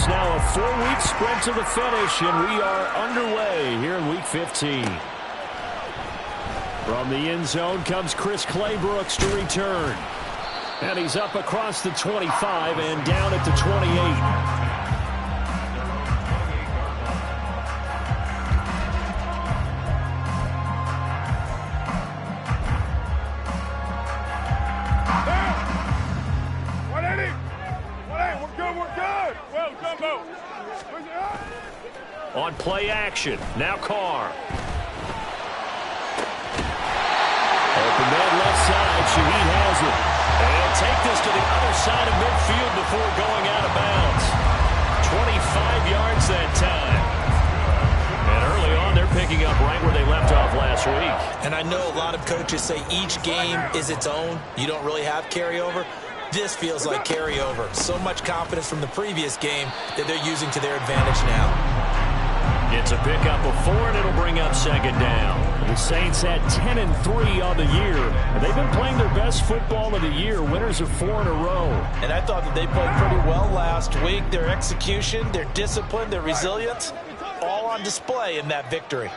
now a 4-week sprint to the finish, and we are underway here in Week 15. From the end zone comes Chris Claybrooks to return. And he's up across the 25 and down at the 28. On play action, now Carr. Open man left side, Shaheed has it. And take this to the other side of midfield before going out of bounds. 25 yards that time. And early on, they're picking up right where they left off last week. And I know a lot of coaches say each game is its own. You don't really have carryover. This feels like carryover. So much confidence from the previous game that they're using to their advantage now. It's a pickup of 4, and it'll bring up second down. The Saints at 10-3 on the year. And they've been playing their best football of the year. Winners of 4 in a row. And I thought that they played pretty well last week. Their execution, their discipline, their resilience, all on display in that victory.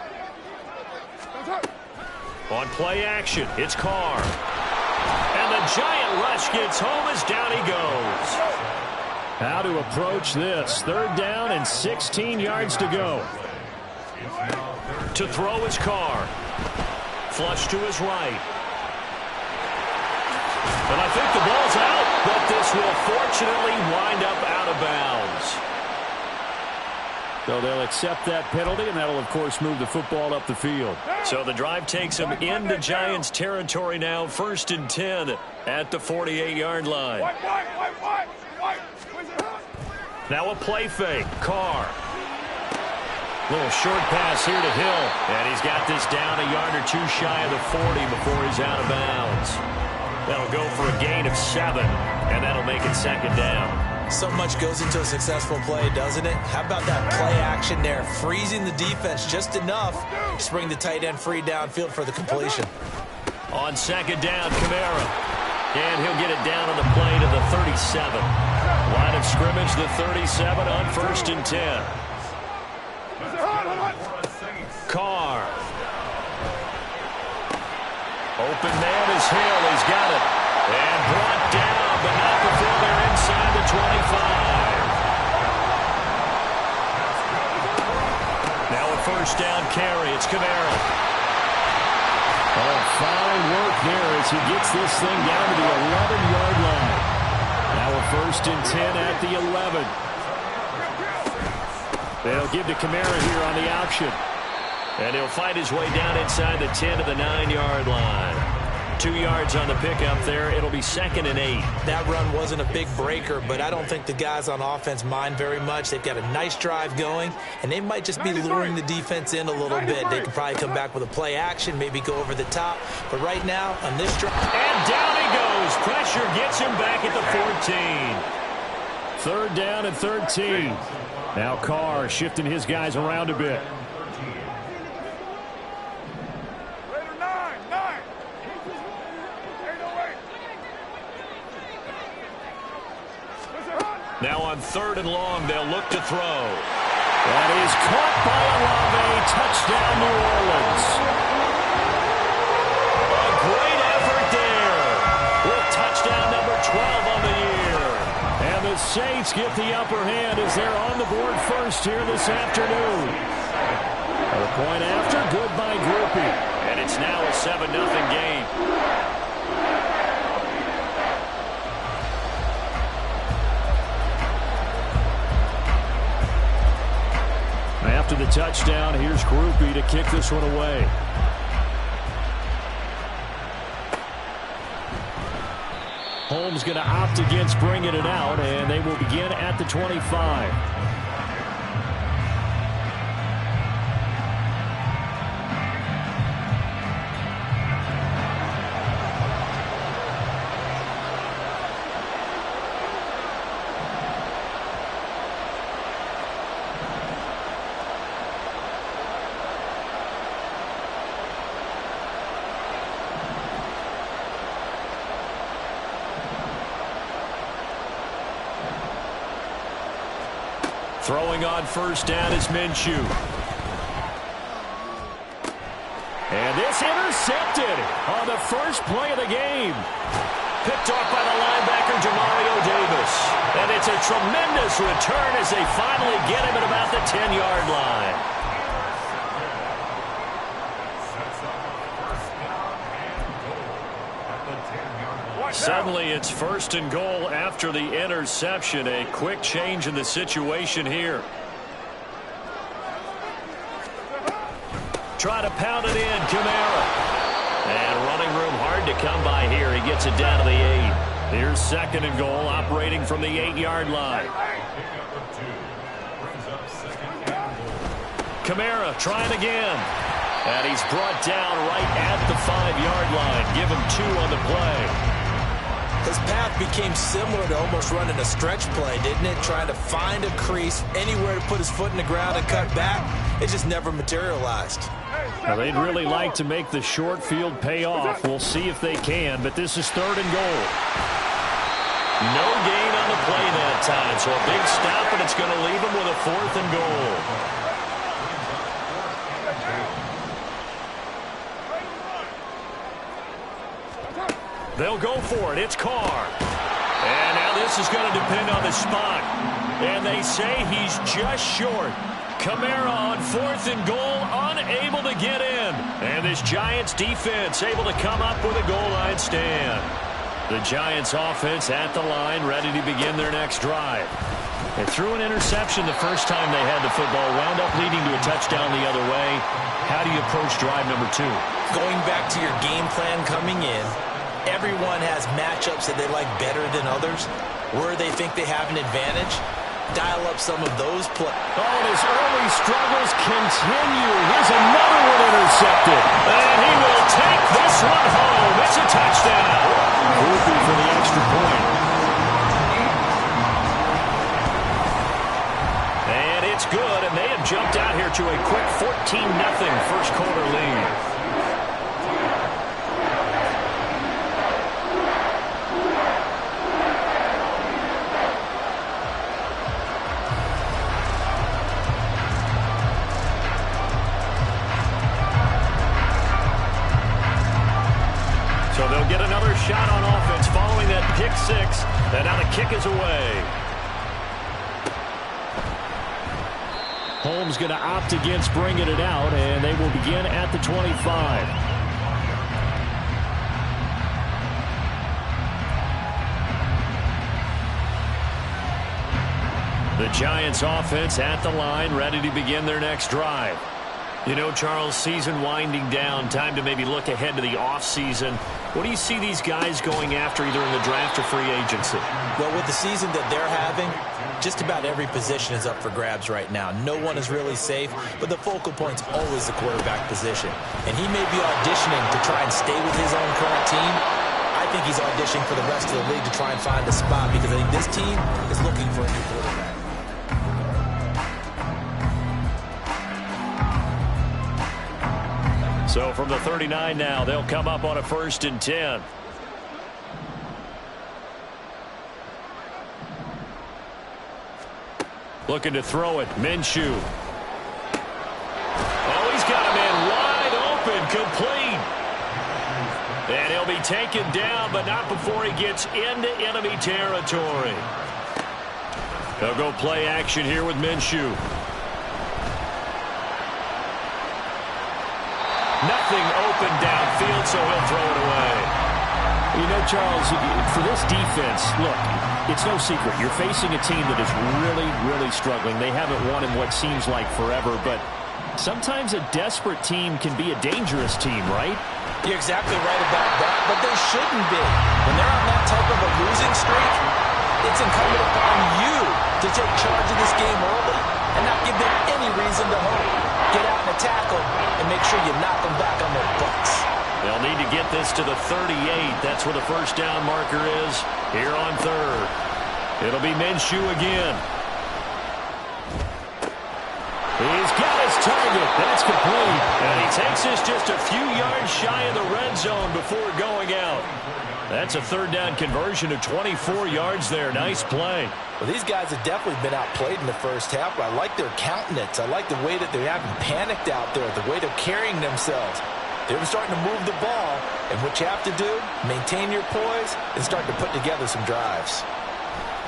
On play action, it's Carr. And the giant rush gets home as down he goes. How to approach this. 3rd down and 16 yards to go. To throw is Carr. Flush to his right. And I think the ball's out, but this will fortunately wind up out of bounds. So they'll accept that penalty, and that'll, of course, move the football up the field. So the drive takes them into Giants territory now. 1st and 10 at the 48-yard line. Now a play fake. Carr. Little short pass here to Hill. And he's got this down a yard or 2 shy of the 40 before he's out of bounds. That'll go for a gain of 7, and that'll make it 2nd down. So much goes into a successful play, doesn't it? How about that play action there? Freezing the defense just enough to bring the tight end free downfield for the completion. On 2nd down, Kamara. And he'll get it down on the play to the 37. Line of scrimmage, the 37 on 1st and 10. Carr. Open man is Hill. He's got it. And brought down, but not before they're inside the 25. Now a 1st down carry. It's Kamara. Oh, fine work there as he gets this thing down to the 11-yard line. Now a 1st and 10 at the 11. They'll give to Kamara here on the option. And he'll find his way down inside the 10 to the 9-yard line. 2 yards on the pickup there. It'll be 2nd and 8. That run wasn't a big breaker, but I don't think the guys on offense mind very much. They've got a nice drive going, and they might just be luring the defense in a little bit. They could probably come back with a play action, maybe go over the top. But right now, on this drive... And down he goes. Pressure gets him back at the 14. 3rd down and 13. Now Carr shifting his guys around a bit. Now on 3rd and long, they'll look to throw. That is caught by Olave. Touchdown, New Orleans. A great effort there with touchdown number 12 on the year. And the Saints get the upper hand as they're on the board first here this afternoon. The point after, good by Groupie. And it's now a 7-0 game. After the touchdown, here's Groupie to kick this one away. Holmes going to opt against bringing it out, and they will begin at the 25. Throwing on first down is Minshew. And this intercepted on the first play of the game. Picked off by the linebacker, Demario Davis. And it's a tremendous return as they finally get him at about the 10-yard line. Suddenly it's first and goal after the interception. A quick change in the situation here. Try to pound it in, Kamara. And running room hard to come by here. He gets it down to the 8. Here's second and goal, operating from the 8-yard line. Kamara trying again. And he's brought down right at the 5-yard line. Give him 2 on the play. His path became similar to almost running a stretch play, didn't it? Trying to find a crease, anywhere to put his foot in the ground and cut back. It just never materialized. Now, they'd really like to make the short field pay off. We'll see if they can, but this is third and goal. No gain on the play that time, so a big stop, and it's going to leave them with a 4th and goal. They'll go for it. It's Carr. And now this is going to depend on the spot. And they say he's just short. Kamara on 4th and goal, unable to get in. And this Giants defense able to come up with a goal line stand. The Giants offense at the line, ready to begin their next drive. They threw an interception the first time they had the football, wound up leading to a touchdown the other way. How do you approach drive number 2? Going back to your game plan coming in, everyone has matchups that they like better than others, where they think they have an advantage. Dial up some of those plays. Oh, and his early struggles continue. Here's another one intercepted. And he will take this one home. It's a touchdown. Hoping for the extra point. And it's good, and they have jumped out here to a quick 14-0 first quarter lead. So they'll get another shot on offense following that pick 6. And now the kick is away. Holmes going to opt against bringing it out, and they will begin at the 25. The Giants offense at the line, ready to begin their next drive. You know, Charles, season winding down, time to maybe look ahead to the offseason. What do you see these guys going after either in the draft or free agency? Well, with the season that they're having, just about every position is up for grabs right now. No one is really safe, but the focal point's always the quarterback position. And he may be auditioning to try and stay with his own current team. I think he's auditioning for the rest of the league to try and find a spot because I think this team is looking for a new quarterback. So from the 39 now, they'll come up on a 1st and 10. Looking to throw it. Minshew. Oh, he's got a man wide open, complete. And he'll be taken down, but not before he gets into enemy territory. They'll go play action here with Minshew. Nothing open downfield, so he'll throw it away. You know, Charles, for this defense, look, it's no secret. You're facing a team that is really, really struggling. They haven't won in what seems like forever, but sometimes a desperate team can be a dangerous team, right? You're exactly right about that, but they shouldn't be. When they're on that type of a losing streak, it's incumbent upon you to take charge of this game early and not give them any reason to hope. Get out and tackle and make sure you knock them back on their butts. They'll need to get this to the 38. That's where the first down marker is here on 3rd. It'll be Minshew again. He's got his target. That's complete. And he takes this just a few yards shy of the red zone before going out. That's a third down conversion of 24 yards there. Nice play. Well, these guys have definitely been outplayed in the first half, but I like their countenance. I like the way that they haven't panicked out there, the way they're carrying themselves. They're starting to move the ball, and what you have to do, maintain your poise and start to put together some drives.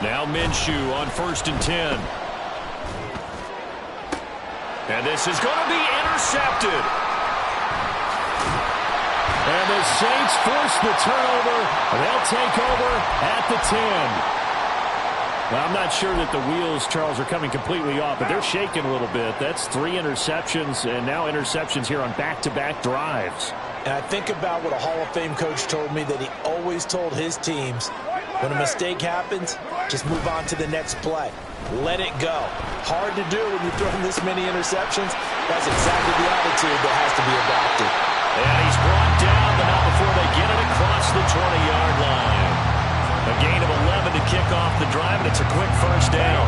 Now Minshew on 1st and 10. And this is going to be intercepted. And the Saints force the turnover. They'll take over at the 10. Well, I'm not sure that the wheels, Charles, are coming completely off, but they're shaking a little bit. That's 3 interceptions, and now interceptions here on back-to-back drives. And I think about what a Hall of Fame coach told me, that he always told his teams, when a mistake happens, just move on to the next play. Let it go. Hard to do when you're throwing this many interceptions. That's exactly the attitude that has to be adopted. And he's brought down, but not before they get it across the 20-yard line. A gain of 11 to kick off the drive, and it's a quick first down.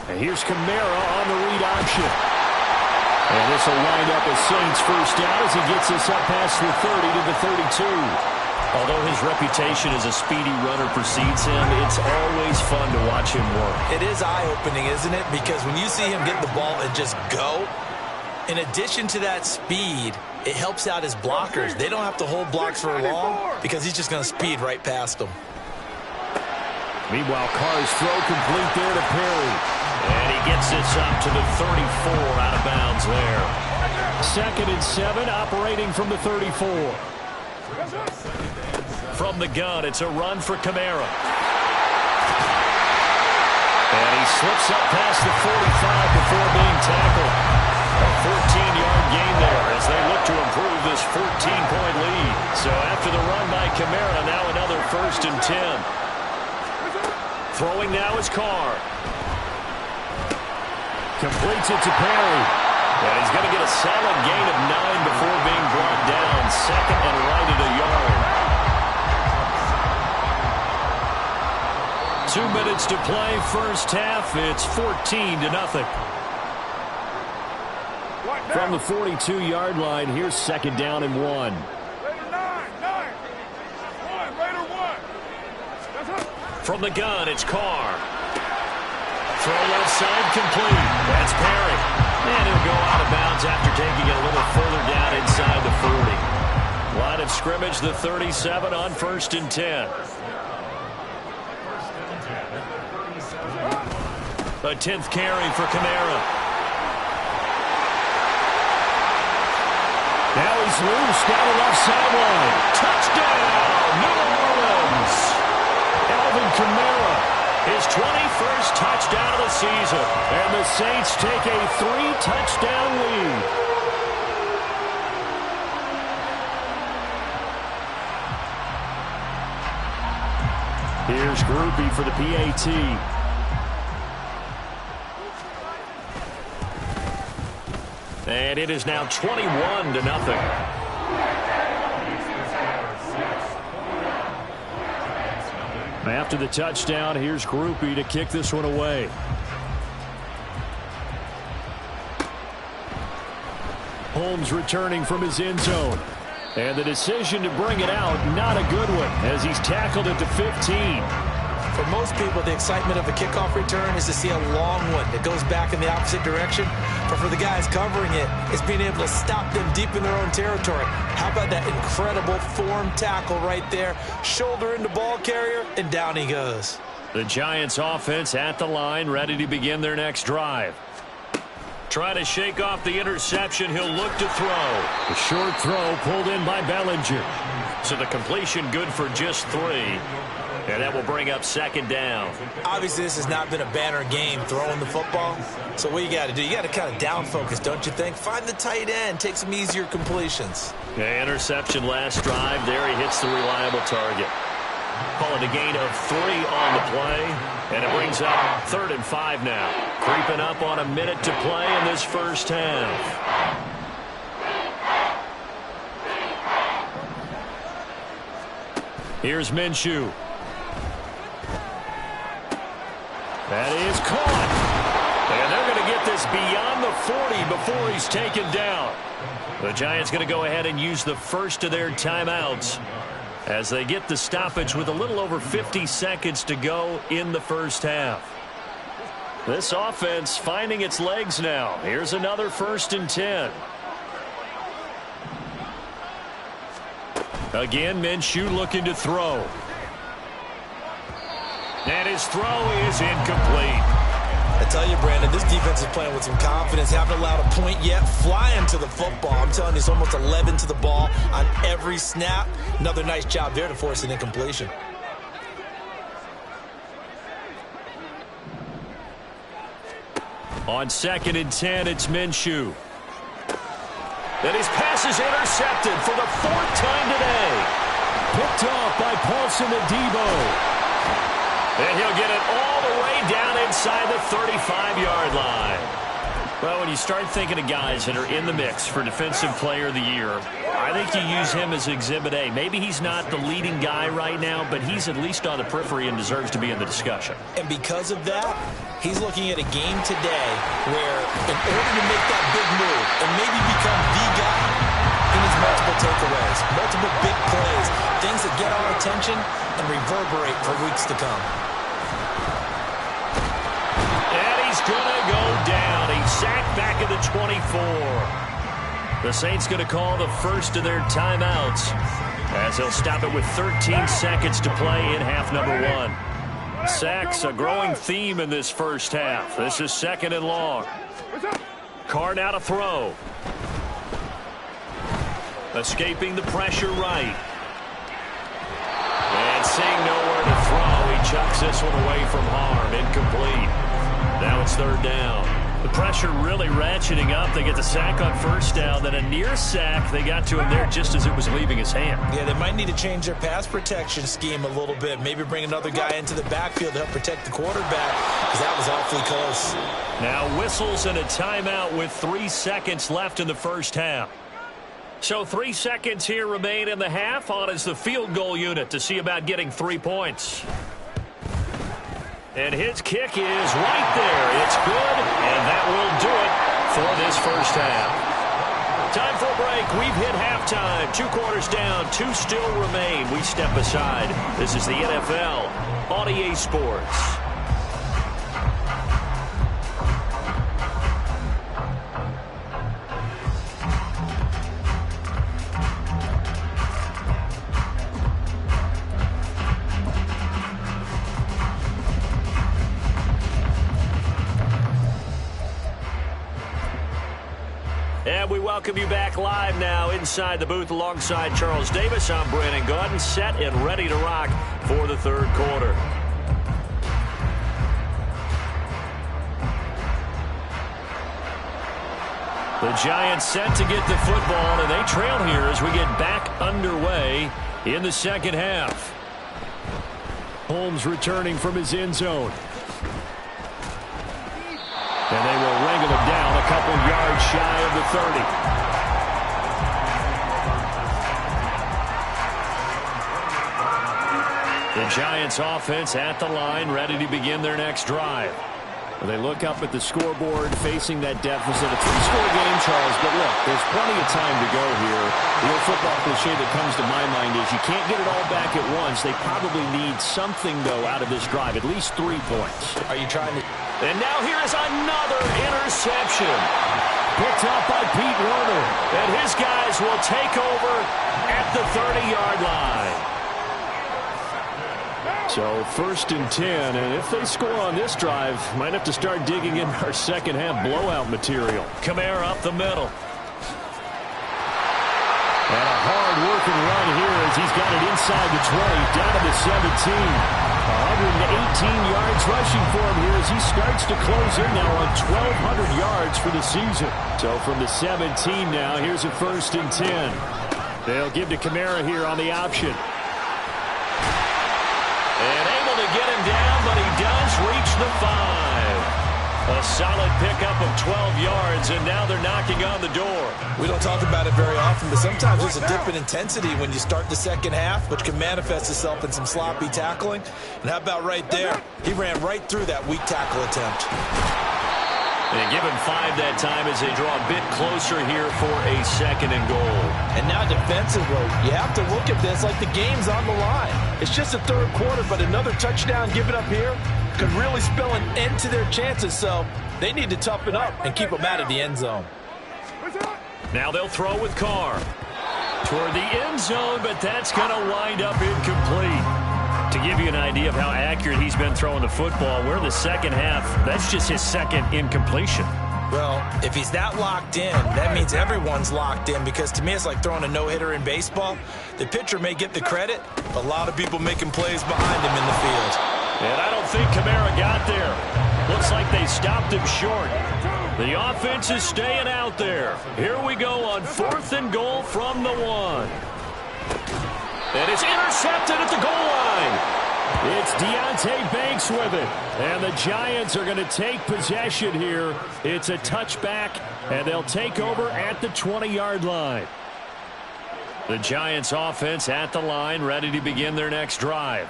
And here's Kamara on the read option. And this will wind up a Saints first down as he gets us up past the 30 to the 32. Although his reputation as a speedy runner precedes him, it's always fun to watch him work. It is eye-opening, isn't it? Because when you see him get the ball and just go, in addition to that speed, it helps out his blockers. They don't have to hold blocks for long because he's just going to speed right past them. Meanwhile, Carr's throw complete there to Perry. And he gets this up to the 34, out of bounds there. 2nd and 7, operating from the 34. From the gun, it's a run for Kamara. And he slips up past the 45 before being tackled. A 14-yard gain there as they look to improve this 14-point lead. So after the run by Kamara, now another 1st and 10. Throwing now is Carr. Completes it to Perry. And he's going to get a solid gain of 9 before being brought down. 2nd and right at a yard. 2 minutes to play, first half. It's 14-0. From the 42-yard line, here's 2nd down and 1. From the gun, it's Carr. Throw left side complete. That's Perry. And he'll go out of bounds after taking it a little further down inside the 40. Line of scrimmage, the 37 on 1st and 10. A 10th carry for Kamara. Now he's loose down the left sideline. Touchdown, New Orleans. Alvin Kamara, his 21st touchdown of the season. And the Saints take a 3-touchdown lead. Here's Groupie for the PAT. And it is now 21-0. After the touchdown, here's Groupie to kick this one away. Holmes returning from his end zone. And the decision to bring it out, not a good one, as he's tackled at the 15. For most people, the excitement of a kickoff return is to see a long one that goes back in the opposite direction. But for the guys covering it, it's being able to stop them deep in their own territory. How about that incredible form tackle right there? Shoulder into ball carrier, and down he goes. The Giants offense at the line, ready to begin their next drive. Trying to shake off the interception, he'll look to throw. The short throw pulled in by Bellinger. So the completion good for just 3. And that will bring up 2nd down. Obviously, this has not been a banner game throwing the football. So what you got to do, you got to kind of down focus, don't you think? Find the tight end, take some easier completions. Yeah, interception last drive. There he hits the reliable target. Calling a gain of 3 on the play. And it brings up 3rd and 5 now. Creeping up on a minute to play in this first half. Here's Minshew. That is caught. And they're going to get get this beyond the 40 before he's taken down. The Giants going to go ahead and use the first of their timeouts as they get the stoppage with a little over 50 seconds to go in the first half. This offense finding its legs now. Here's another 1st and 10. Again, Minshew looking to throw. And his throw is incomplete. I tell you, Brandon, this defense is playing with some confidence. Haven't allowed a point yet. Flying to the football. I'm telling you, it's almost 11 to the ball on every snap. Another nice job there to force an incompletion. On 2nd and 10, it's Minshew. And his pass is intercepted for the 4th time today. Picked off by Paulson Adebo. And he'll get it all the way down inside the 35-yard line. Well, when you start thinking of guys that are in the mix for Defensive Player of the Year, I think you use him as Exhibit A. Maybe he's not the leading guy right now, but he's at least on the periphery and deserves to be in the discussion. And because of that, he's looking at a game today where in order to make that big move and maybe become the guy, he needs multiple takeaways, multiple big plays, things that get our attention and reverberate for weeks to come. And he's going to go down. He's sacked back at the 24. The Saints going to call the first of their timeouts as they'll stop it with 13 seconds to play in half number 1. Sacks, a growing theme in this first half. This is 2nd and long. Carr now to throw. Escaping the pressure right. And seeing nowhere to throw, he chucks this one away from harm. Incomplete. Now it's 3rd down. The pressure really ratcheting up. They get the sack on 1st down, then a near sack. They got to him there just as it was leaving his hand. Yeah, they might need to change their pass protection scheme a little bit. Maybe bring another guy into the backfield to help protect the quarterback, because that was awfully close. Now whistles and a timeout with 3 seconds left in the first half. So 3 seconds here remain in the half. On is the field goal unit to see about getting 3 points. And his kick is right there. It's good, and that will do it for this first half. Time for a break. We've hit halftime. 2 quarters down, 2 still remain. We step aside. This is the NFL on EA Sports. And we welcome you back live now inside the booth alongside Charles Davis. I'm Brandon Gaudin, set and ready to rock for the 3rd quarter. The Giants set to get the football, and they trail here as we get back underway in the 2nd half. Holmes returning from his end zone. And they will wrangle him down a couple yards shy of the 30. The Giants offense at the line, ready to begin their next drive. They look up at the scoreboard, facing that deficit. A 3-score game, Charles, but look, there's plenty of time to go here. The old football cliche that comes to my mind is you can't get it all back at once. They probably need something, though, out of this drive, at least 3 points. Are you trying to... And now here is another interception. Picked up by Pete Werner. And his guys will take over at the 30-yard line. So 1st and 10, and if they score on this drive, might have to start digging in our second half blowout material. Kamara up the middle. And a hard-working run here as he's got it inside the 20, down to the 17. 118 yards rushing for him here as he starts to close in now on 1,200 yards for the season. So from the 17 now, here's a 1st and 10. They'll give to Kamara here on the option. And able to get him down, but he does reach the 5. A solid pickup of 12 yards, and now they're knocking on the door. We don't talk about it very often, but sometimes there's a dip in intensity when you start the second half, which can manifest itself in some sloppy tackling. And how about right there? He ran right through that weak tackle attempt. And give him 5 that time as they draw a bit closer here for a 2nd and goal. And now defensively, you have to look at this like the game's on the line. It's just the 3rd quarter, but another touchdown given up here could really spell an end to their chances. So they need to toughen up and keep them out of the end zone. Now they'll throw with Carr. Toward the end zone, but that's going to wind up incomplete. To give you an idea of how accurate he's been throwing the football, we're in the 2nd half. That's just his 2nd incompletion. Well, if he's that locked in, that means everyone's locked in, because to me it's like throwing a no-hitter in baseball. The pitcher may get the credit, but a lot of people making plays behind him in the field. And I don't think Kamara got there. Looks like they stopped him short. The offense is staying out there. Here we go on 4th and goal from the 1. And it's intercepted at the goal line. It's Deontay Banks with it. And the Giants are going to take possession here. It's a touchback, and they'll take over at the 20-yard line. The Giants offense at the line, ready to begin their next drive.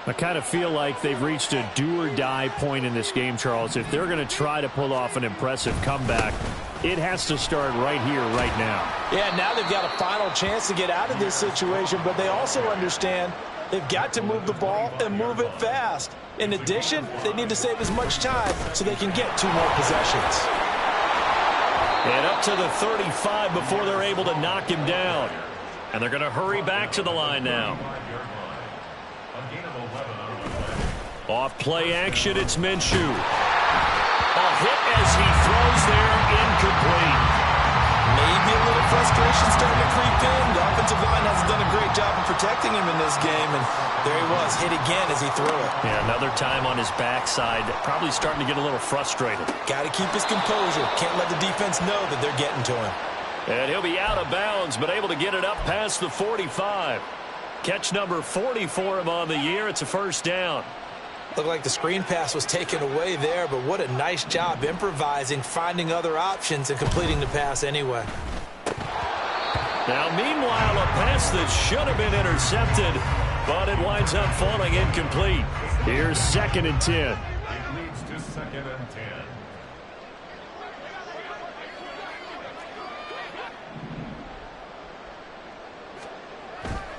I kind of feel like they've reached a do-or-die point in this game, Charles. If they're going to try to pull off an impressive comeback, it has to start right here, right now. Yeah, now they've got a final chance to get out of this situation, but they also understand they've got to move the ball and move it fast. In addition, they need to save as much time so they can get 2 more possessions. And up to the 35 before they're able to knock him down. And they're going to hurry back to the line now. Off play action, it's Minshew. A hit as he throws there, incomplete. Maybe a little frustration starting to creep in. The offensive line hasn't done a great job of protecting him in this game, and there he was, hit again as he threw it. Yeah, another time on his backside, probably starting to get a little frustrated. Got to keep his composure. Can't let the defense know that they're getting to him. And he'll be out of bounds, but able to get it up past the 45. Catch number 40 for him on the year. It's a 1st down. Looked like the screen pass was taken away there, but what a nice job improvising, finding other options, and completing the pass anyway. Now, meanwhile, a pass that should have been intercepted, but it winds up falling incomplete. Here's 2nd and 10. Leads to 2nd and 10.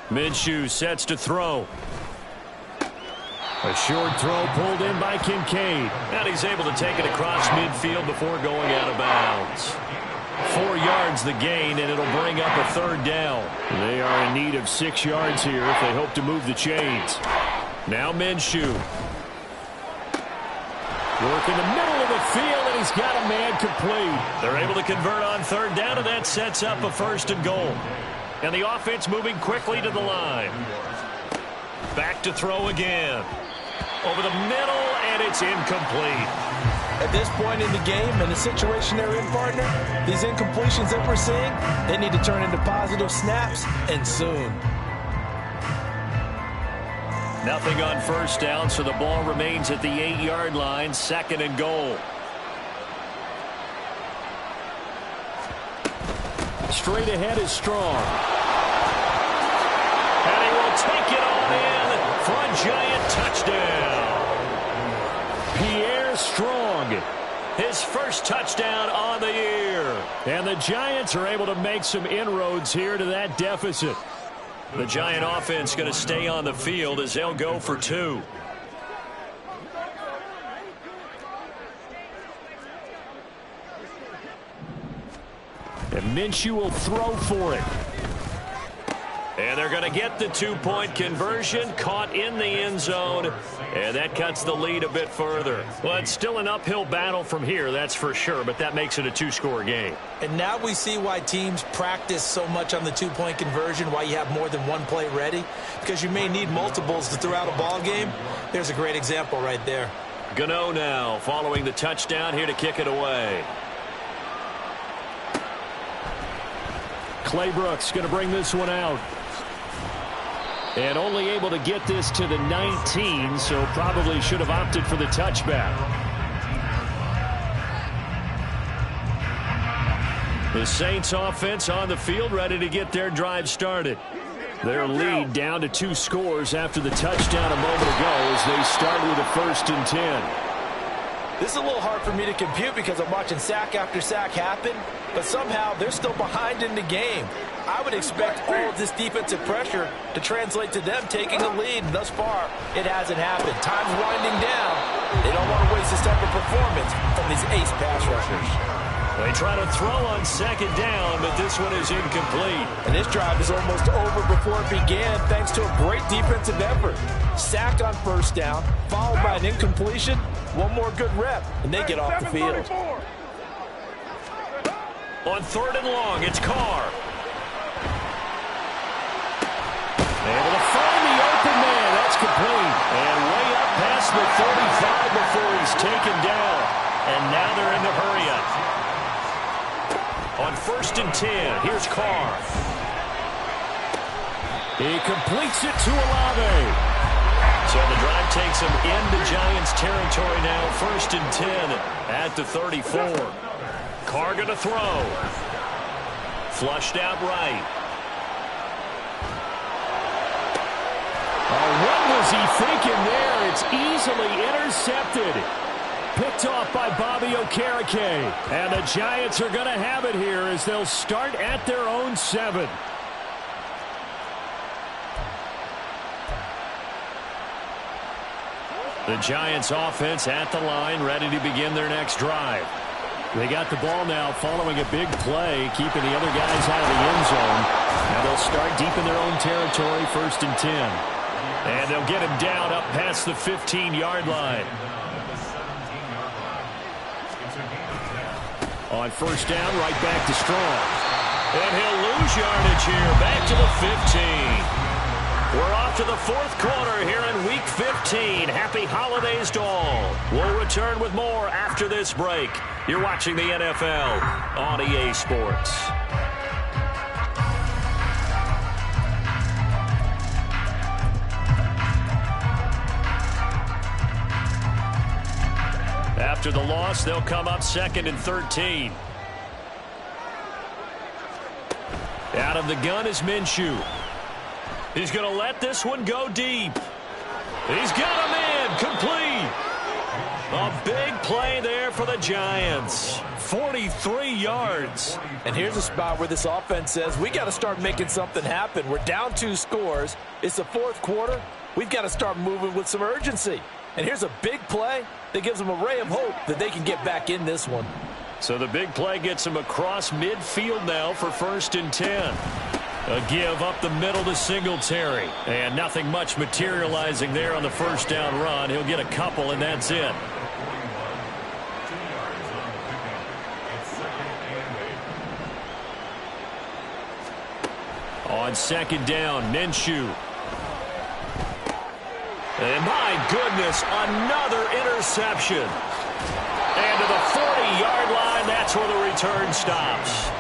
Minshew sets to throw. A short throw pulled in by Kincaid. And he's able to take it across midfield before going out of bounds. 4 yards the gain, and it'll bring up a 3rd down. They are in need of 6 yards here if they hope to move the chains. Now Minshew. Work in the middle of the field, and he's got a man complete. They're able to convert on 3rd down, and that sets up a 1st and goal. And the offense moving quickly to the line. Back to throw again. Over the middle, and it's incomplete. At this point in the game, in the situation they're in, partner, these incompletions that we're seeing, they need to turn into positive snaps, and soon. Nothing on 1st down, so the ball remains at the 8-yard line, 2nd and goal. Straight ahead is Strong. And he will take it all in for a Giant touchdown. Pierre Strong, his 1st touchdown on the year. And the Giants are able to make some inroads here to that deficit. The Giant offense going to stay on the field as they'll go for 2. And Minshew will throw for it. And they're going to get the 2-point conversion, caught in the end zone, and that cuts the lead a bit further. Well, it's still an uphill battle from here, that's for sure, but that makes it a 2-score game. And now we see why teams practice so much on the 2-point conversion, why you have more than one play ready, because you may need multiples to throw out a ball game. There's a great example right there. Gano now following the touchdown here to kick it away. Clay Brooks going to bring this one out. And only able to get this to the 19, so probably should have opted for the touchback. The Saints offense on the field ready to get their drive started. Their lead down to 2 scores after the touchdown a moment ago as they start with a 1st and 10. This is a little hard for me to compute because I'm watching sack after sack happen, but somehow they're still behind in the game. I would expect all of this defensive pressure to translate to them taking a lead, and thus far, it hasn't happened. Time's winding down. They don't want to waste this type of performance from these ace pass rushers. They try to throw on second down, but this one is incomplete. And this drive is almost over before it began thanks to a great defensive effort. Sacked on first down, followed by an incompletion. One more good rep, and they get off the field. On third and long, it's Carr. Able to find the open man. That's complete. And way up past the 35 before he's taken down. And now they're in the hurry-up. On first and 10, here's Carr. He completes it to Olave. So the drive takes him into Giants territory now. First and 10 at the 34. Carr going to throw. Flushed out right. Oh, what was he thinking there? It's easily intercepted. Picked off by Bobby Okereke. And the Giants are going to have it here as they'll start at their own 7. The Giants offense at the line, ready to begin their next drive. They got the ball now following a big play, keeping the other guys out of the end zone. Now they'll start deep in their own territory, first and 10. And they'll get him down up past the 15-yard line. On first down, right back to Strong. And he'll lose yardage here, back to the 15. We're off to the fourth quarter here in Week 15. Happy holidays to all. We'll return with more after this break. You're watching the NFL on EA Sports. After the loss, they'll come up second and 13. Out of the gun is Minshew. He's going to let this one go deep. He's got him in. Complete. A big play there for the Giants. 43 yards. And here's a spot where this offense says, we got to start making something happen. We're down 2 scores. It's the fourth quarter. We've got to start moving with some urgency. And here's a big play that gives them a ray of hope that they can get back in this one. So the big play gets him across midfield now for first and 10. A give up the middle to Singletary. And nothing much materializing there on the first down run. He'll get a couple, and that's it. On second down, Minshew. And my goodness, another interception. And to the 40-yard line, that's where the return stops.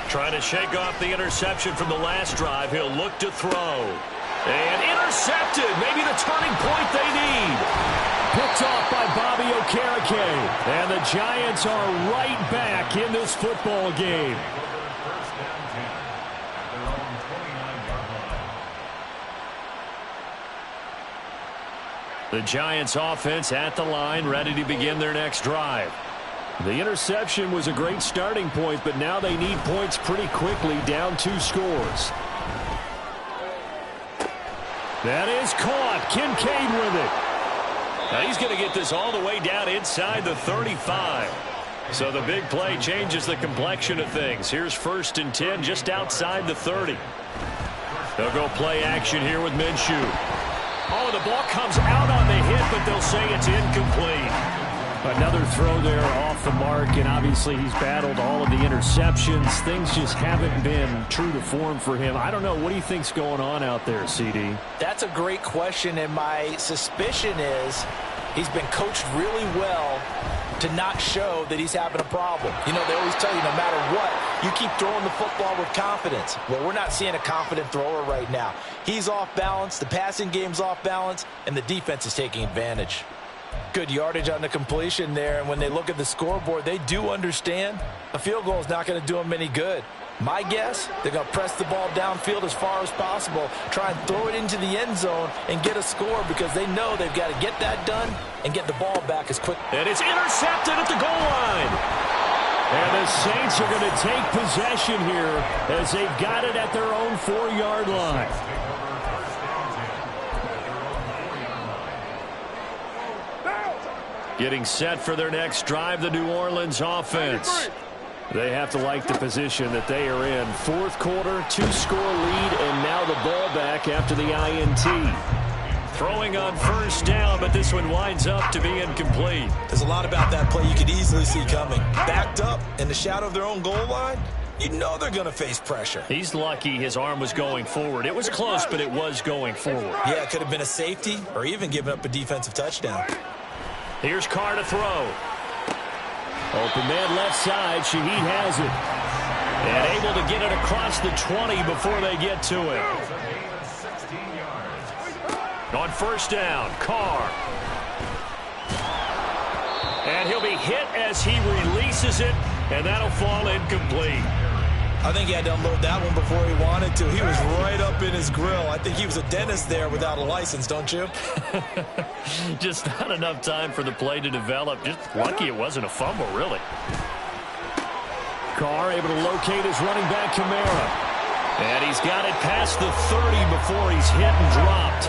Trying to shake off the interception from the last drive. He'll look to throw. And intercepted. Maybe the turning point they need. Picked off by Bobby Okereke. And the Giants are right back in this football game. The Giants offense at the line, ready to begin their next drive. The interception was a great starting point, but now they need points pretty quickly, down 2 scores. That is caught. Kincaid with it. Now he's going to get this all the way down inside the 35. So the big play changes the complexion of things. Here's first and 10 just outside the 30. They'll go play action here with Minshew. Oh, the ball comes out on the hit, but they'll say it's incomplete. Another throw there off the mark, and obviously he's battled all of the interceptions. Things just haven't been true to form for him. I don't know. What do you think's going on out there, CD? That's a great question, and my suspicion is he's been coached really well to not show that he's having a problem. You know, they always tell you no matter what, you keep throwing the football with confidence. Well, we're not seeing a confident thrower right now. He's off balance, the passing game's off balance, and the defense is taking advantage. Good yardage on the completion there, and when they look at the scoreboard, they do understand a field goal is not going to do them any good. My guess, they're going to press the ball downfield as far as possible, try and throw it into the end zone and get a score because they know they've got to get that done and get the ball back as quick. And it's intercepted at the goal line. And the Saints are going to take possession here as they've got it at their own 4-yard line. Getting set for their next drive, the New Orleans offense. They have to like the position that they are in. Fourth quarter, 2-score lead, and now the ball back after the INT. Throwing on first down, but this one winds up to be incomplete. There's a lot about that play you could easily see coming. Backed up in the shadow of their own goal line, you know they're going to face pressure. He's lucky his arm was going forward. It was close, but it was going forward. Yeah, it could have been a safety or even given up a defensive touchdown. Here's Carr to throw. Open man left side. Shaheed has it. And able to get it across the 20 before they get to it. On first down, Carr. And he'll be hit as he releases it, and that'll fall incomplete. I think he had to unload that one before he wanted to. He was right up in his grill. I think he was a dentist there without a license, don't you? Just not enough time for the play to develop. Just lucky it wasn't a fumble, really. Carr able to locate his running back, Kamara. And he's got it past the 30 before he's hit and dropped.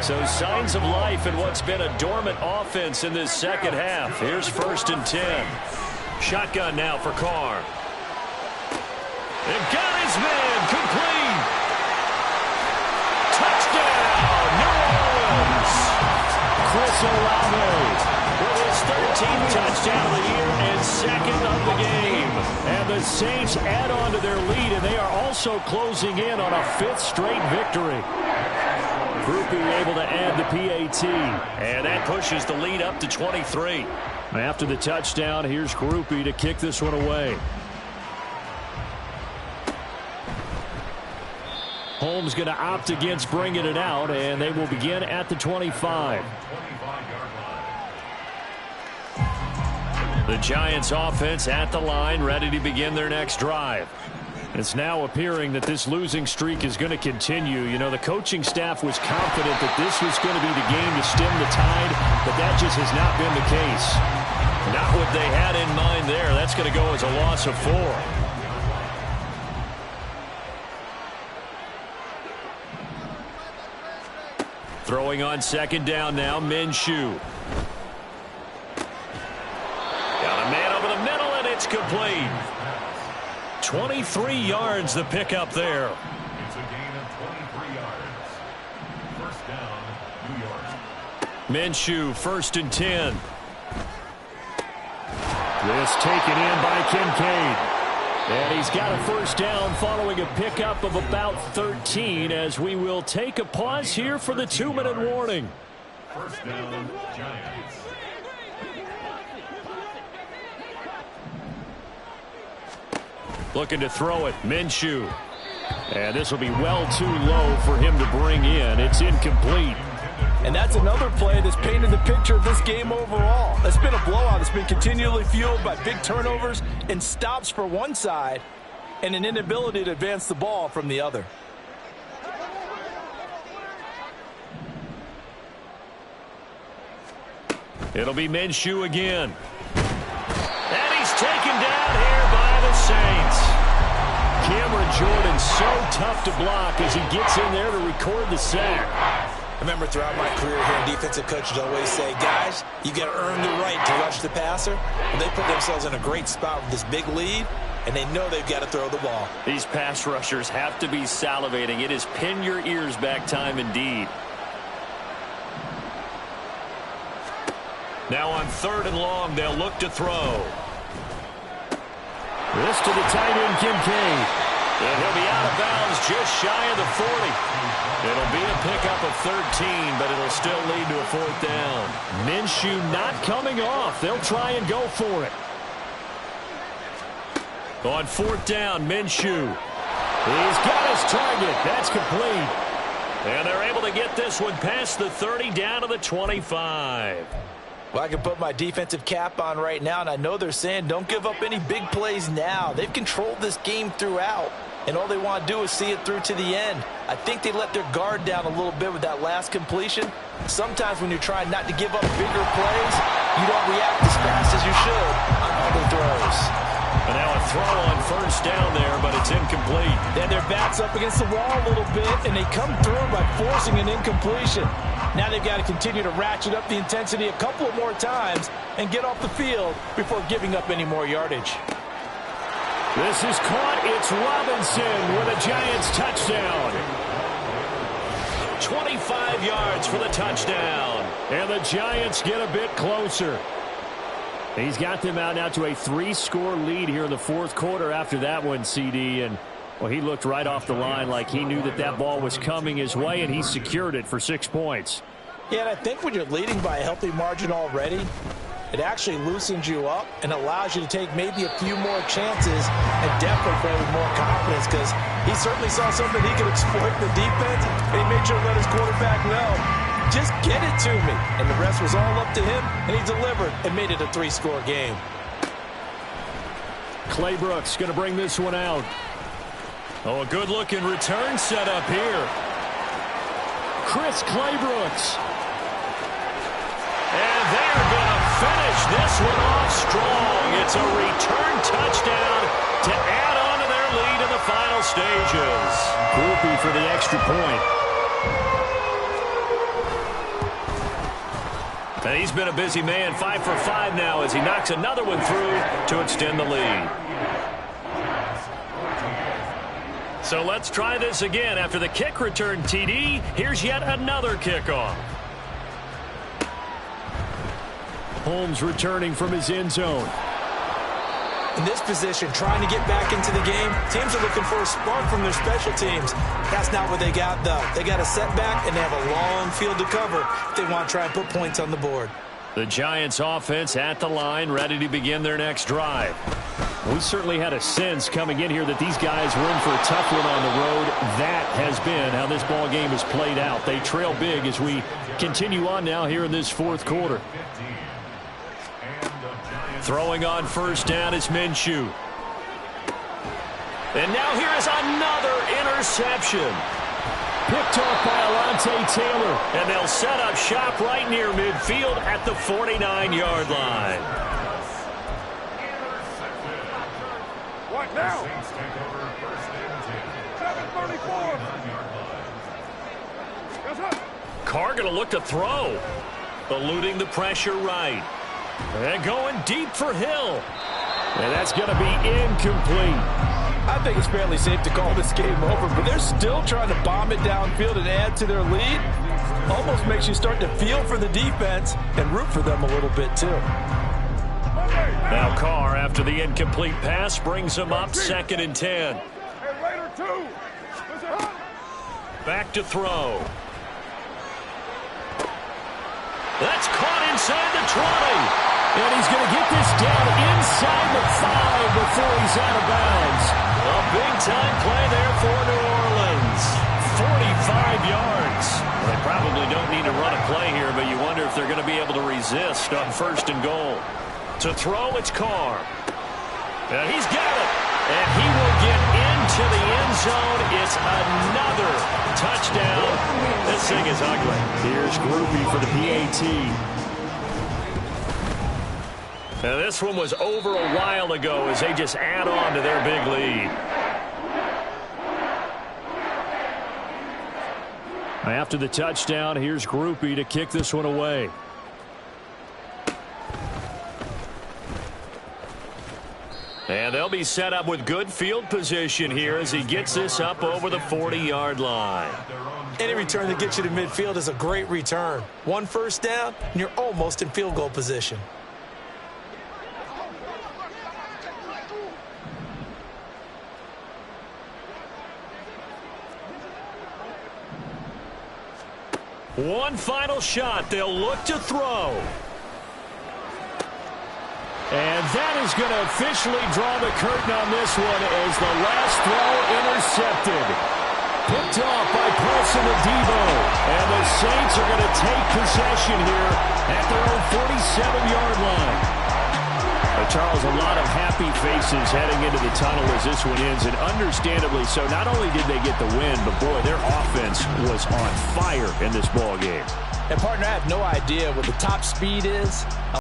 So signs of life in what's been a dormant offense in this second half. Here's 1st and 10. Shotgun now for Carr. They've got his man complete. Touchdown, New Orleans. Chris Olave with his 13th touchdown of the year and 2nd of the game. And the Saints add on to their lead, and they are also closing in on a 5th straight victory. Groupie able to add the PAT, and that pushes the lead up to 23. After the touchdown, here's Groupie to kick this one away. Holmes going to opt against bringing it out, and they will begin at the 25. The Giants offense at the line, ready to begin their next drive. It's now appearing that this losing streak is going to continue. You know, the coaching staff was confident that this was going to be the game to stem the tide, but that just has not been the case. Not what they had in mind there. That's going to go as a loss of 4. Throwing on 2nd down now, Minshew. Got a man over the middle, and it's complete. 23 yards the pickup there. It's a gain of 23 yards. First down, New York. Minshew, 1st and 10. This taken in by Kincaid. And he's got a first down following a pickup of about 13 as we will take a pause here for the 2-minute warning. First down, Giants. Looking to throw it, Minshew. And this will be well too low for him to bring in. It's incomplete. And that's another play that's painted the picture of this game overall. It's been a blowout. It's been continually fueled by big turnovers and stops for one side and an inability to advance the ball from the other. It'll be Minshew again. And he's taken down here by the Saints. Cameron Jordan so tough to block as he gets in there to record the sack. I remember throughout my career hearing defensive coaches always say, guys, you got to earn the right to rush the passer. And they put themselves in a great spot with this big lead, and they know they've got to throw the ball. These pass rushers have to be salivating. It is pin your ears back time indeed. Now on 3rd and long, they'll look to throw. This to the tight end, Kincaid. And he'll be out of bounds just shy of the 40. It'll be a pickup of 13, but it'll still lead to a 4th down. Minshew not coming off. They'll try and go for it. On 4th down, Minshew. He's got his target. That's complete. And they're able to get this one past the 30 down to the 25. Well, I can put my defensive cap on right now, and I know they're saying don't give up any big plays now. They've controlled this game throughout, and all they want to do is see it through to the end. I think they let their guard down a little bit with that last completion. Sometimes when you're trying not to give up bigger plays, you don't react as fast as you should on other throws. And now a throw on first down there, but it's incomplete. Then their back's up against the wall a little bit, and they come through by forcing an incompletion. Now they've got to continue to ratchet up the intensity a couple of more times and get off the field before giving up any more yardage. This is caught. It's Robinson with a Giants touchdown. 25 yards for the touchdown. And the Giants get a bit closer. He's got them out now to a 3-score lead here in the fourth quarter after that one, CD. And, well, he looked right off the line like he knew that that ball was coming his way, and he secured it for 6 points. Yeah, and I think when you're leading by a healthy margin already, it actually loosens you up and allows you to take maybe a few more chances and definitely play with more confidence, because he certainly saw something he could exploit in the defense, and he made sure to let his quarterback know, just get it to me. And the rest was all up to him, and he delivered and made it a 3-score game. Clay Brooks going to bring this one out. Oh, a good-looking return set up here. Chris Claybrooks. And they're going to finish this one off strong. It's a return touchdown to add on to their lead in the final stages. Groupie for the extra point. And he's been a busy man, 5 for 5 now as he knocks another one through to extend the lead. So let's try this again. After the kick return TD, here's yet another kickoff. Holmes returning from his end zone. In this position, trying to get back into the game, teams are looking for a spark from their special teams. That's not what they got, though. They got a setback, and they have a long field to cover if they want to try and put points on the board. The Giants offense at the line, ready to begin their next drive. We certainly had a sense coming in here that these guys were in for a tough one on the road. That has been how this ball game has played out. They trail big as we continue on now here in this fourth quarter. Throwing on first down is Minshew. And now here is another interception. Picked off by Alontae Taylor. And they'll set up shop right near midfield at the 49-yard line. What now? 7:34. Carr going to look to throw. Eluding the pressure right. And going deep for Hill. And that's going to be incomplete. I think it's fairly safe to call this game over, but they're still trying to bomb it downfield and add to their lead. Almost makes you start to feel for the defense and root for them a little bit, too. Now Carr, after the incomplete pass, brings him up 2nd and 10. Back to throw. That's caught inside the 20. And he's going to get this down inside the 5 before he's out of bounds. A big-time play there for New Orleans. 45 yards. They probably don't need to run a play here, but you wonder if they're going to be able to resist on 1st and goal. To throw, it's Carr. And he's got it. And he will get into the end zone. It's another touchdown. This thing is ugly. Here's Groupie for the PAT. Now this one was over a while ago as they just add on to their big lead. After the touchdown, here's Groupie to kick this one away. And they'll be set up with good field position here as he gets this up over the 40-yard line. Any return that gets you to midfield is a great return. 1 first down, and you're almost in field goal position. One final shot. They'll look to throw. And that is going to officially draw the curtain on this one as the last throw intercepted. Picked off by Paulson Adebo. And the Saints are going to take possession here at their own 47-yard line. Charles, a lot of happy faces heading into the tunnel as this one ends, and understandably so. Not only did they get the win, but boy, their offense was on fire in this ball game. And partner, I have no idea what the top speed is.